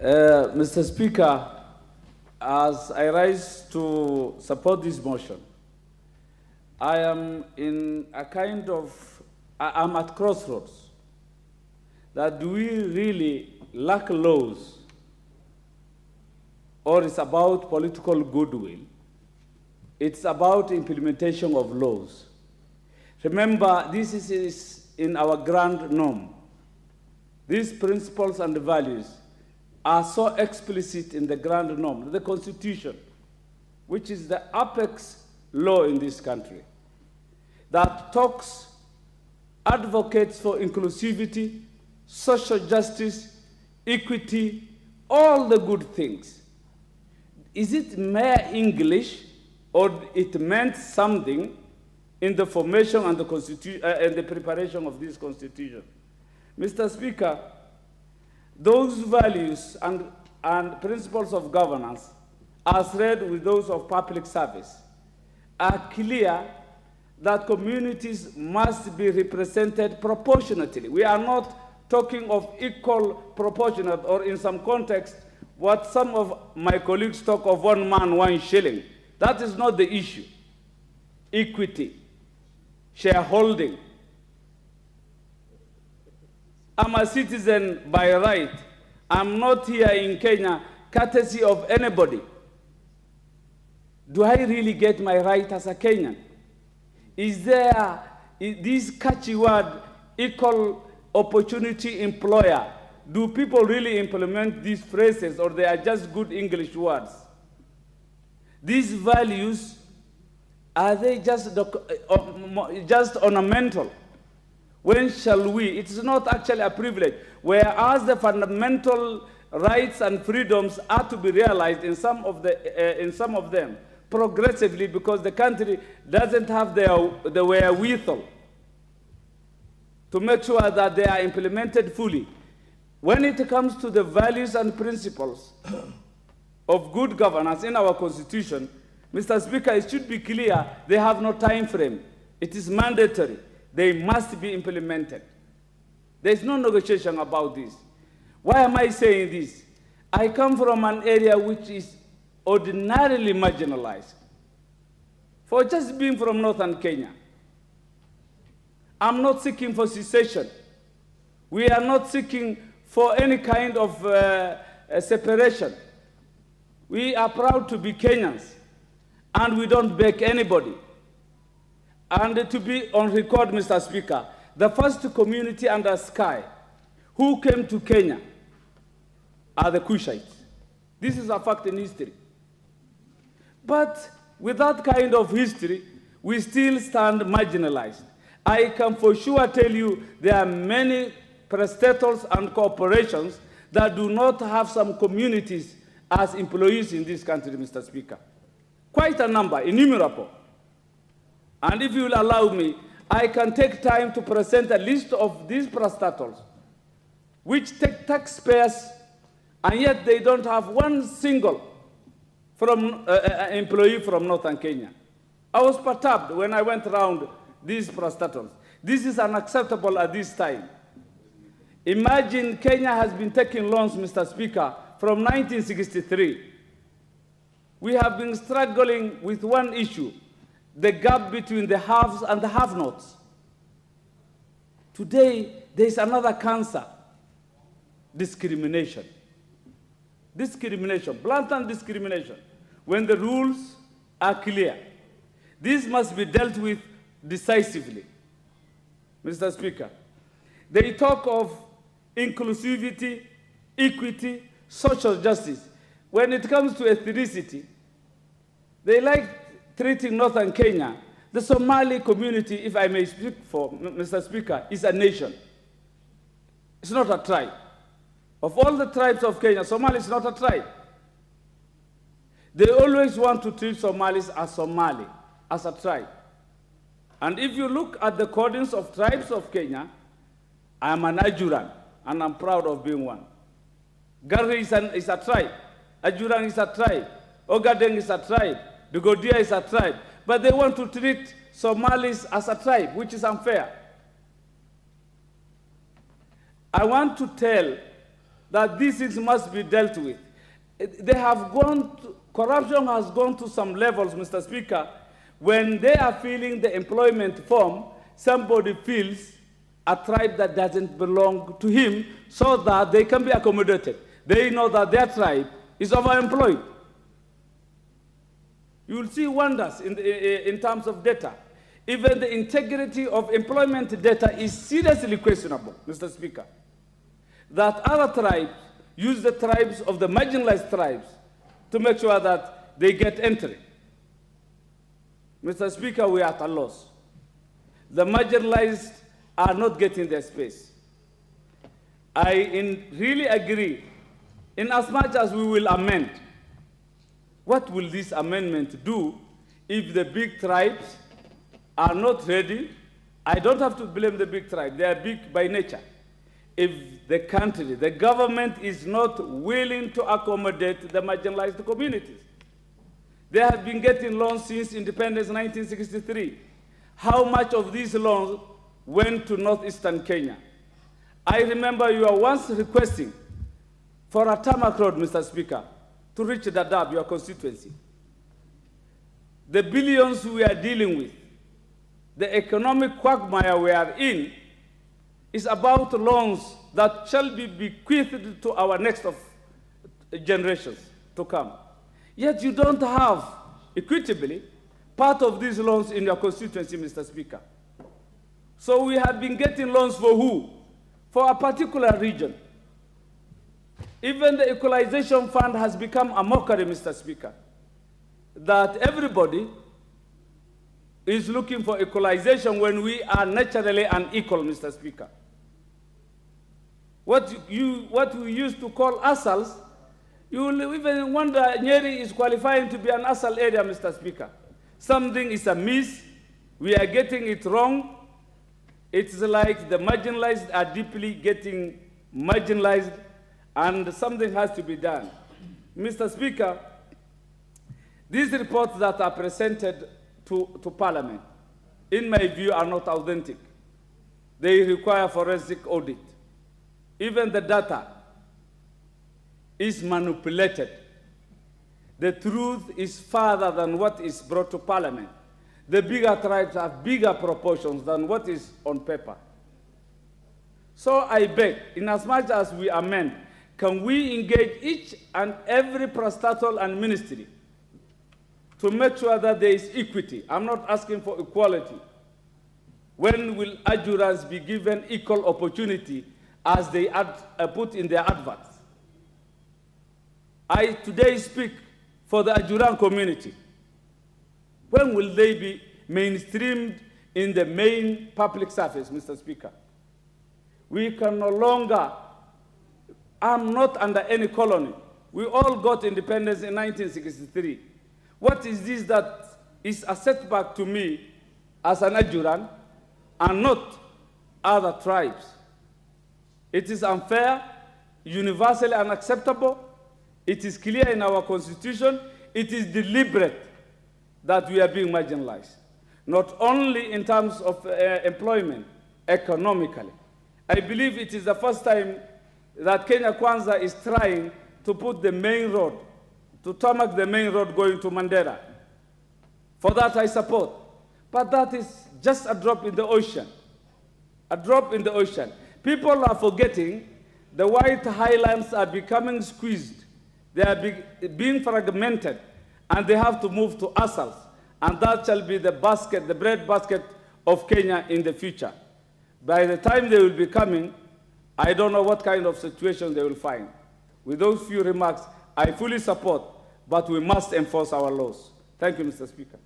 Mr. Speaker, as I rise to support this motion, I am in a kind of, I'm at crossroads. That do we really lack laws, or it's about political goodwill? It's about implementation of laws. Remember, this is in our grand norm. These principles and values are so explicit in the grand norm, the Constitution, which is the apex law in this country, that advocates for inclusivity, social justice, equity, all the good things. Is it mere English, or it meant something in the formation and the preparation of this Constitution? Mr. Speaker, those values and principles of governance, as read with those of public service, are clear that communities must be represented proportionately. We are not talking of equal proportionate, or in some context, what some of my colleagues talk of 1 man, 1 shilling. That is not the issue. Equity, shareholding. I'm a citizen by right. I'm not here in Kenya courtesy of anybody. Do I really get my right as a Kenyan? Is there this catchy word, equal opportunity employer? Do people really implement these phrases, or they are just good English words? These values, are they just ornamental? When shall we? It is not actually a privilege. Whereas the fundamental rights and freedoms are to be realized in some of them progressively, because the country doesn't have the wherewithal to make sure that they are implemented fully. When it comes to the values and principles of good governance in our Constitution, Mr. Speaker, it should be clear they have no time frame. It is mandatory. They must be implemented. There is no negotiation about this. Why am I saying this? I come from an area which is ordinarily marginalized. For just being from northern Kenya, I'm not seeking for secession. We are not seeking for any kind of separation. We are proud to be Kenyans, and we don't beg anybody. And to be on record, Mr. Speaker, the first community under sky who came to Kenya are the Kushites. This is a fact in history. But with that kind of history, we still stand marginalized. I can for sure tell you there are many prestators and corporations that do not have some communities as employees in this country, Mr. Speaker. Quite a number, innumerable. And if you will allow me, I can take time to present a list of these prestators, which take taxpayers, and yet they don't have one single employee from northern Kenya. I was perturbed when I went around these prestators. This is unacceptable at this time. Imagine Kenya has been taking loans, Mr. Speaker, from 1963. We have been struggling with one issue, the gap between the haves and the have-nots. Today, there is another cancer, discrimination. Discrimination, blatant discrimination, when the rules are clear. This must be dealt with decisively. Mr. Speaker, they talk of inclusivity, equity, social justice. When it comes to ethnicity, they like treating northern Kenya. The Somali community, if I may speak for Mr. Speaker, is a nation. It's not a tribe. Of all the tribes of Kenya, Somali is not a tribe. They always want to treat Somalis as Somali, as a tribe. And if you look at the codings of tribes of Kenya, I am an Ajuran, and I'm proud of being one. Garri is a tribe. Ajuran is a tribe. Ogaden is a tribe. Bigodia is a tribe. But they want to treat Somalis as a tribe, which is unfair. I want to tell that these things must be dealt with. Corruption has gone to some levels, Mr. Speaker, when they are filling the employment form, somebody feels a tribe that doesn't belong to him so that they can be accommodated. They know that their tribe is overemployed. You will see wonders in terms of data. Even the integrity of employment data is seriously questionable, Mr. Speaker. That other tribes use the tribes of the marginalized tribes to make sure that they get entry. Mr. Speaker, we are at a loss. The marginalized are not getting their space. I really agree, in as much as we will amend. What will this amendment do if the big tribes are not ready? I don't have to blame the big tribes. They are big by nature. If the country, the government is not willing to accommodate the marginalized communities. They have been getting loans since independence 1963. How much of these loans went to northeastern Kenya? I remember you were once requesting for a tarmac road, Mr. Speaker, to reach Dadaab, your constituency. The billions we are dealing with, the economic quagmire we are in, is about loans that shall be bequeathed to our next of generations to come. Yet you don't have, equitably, part of these loans in your constituency, Mr. Speaker. So we have been getting loans for who? For a particular region. Even the equalization fund has become a mockery, Mr. Speaker, that everybody is looking for equalization when we are naturally unequal, Mr. Speaker. What we used to call ASALs, you will even wonder Nyeri is qualifying to be an ASAL area, Mr. Speaker. Something is amiss, we are getting it wrong. It's like the marginalized are deeply getting marginalized, and something has to be done. Mr. Speaker, these reports that are presented to Parliament, in my view, are not authentic. They require forensic audit. Even the data is manipulated. The truth is farther than what is brought to Parliament. The bigger tribes have bigger proportions than what is on paper. So I beg, in as much as we amend, can we engage each and every parastatal and ministry to make sure that there is equity? I'm not asking for equality. When will adjurants be given equal opportunity as they put in their adverts? I today speak for the adjurant community. When will they be mainstreamed in the main public service, Mr. Speaker? We can no longer, I'm not under any colony. We all got independence in 1963. What is this that is a setback to me as an adjurant and not other tribes? It is unfair, universally unacceptable. It is clear in our constitution. It is deliberate that we are being marginalized, not only in terms of employment, economically. I believe it is the first time that Kenya Kwanza is trying to put the main road, to tarmac the main road going to Mandera. For that I support. But that is just a drop in the ocean. A drop in the ocean. People are forgetting the white highlands are becoming squeezed. They are being fragmented, and they have to move to ASALs. And that shall be the basket, the bread basket of Kenya in the future. By the time they will be coming, I don't know what kind of situation they will find. With those few remarks, I fully support, but we must enforce our laws. Thank you, Mr. Speaker.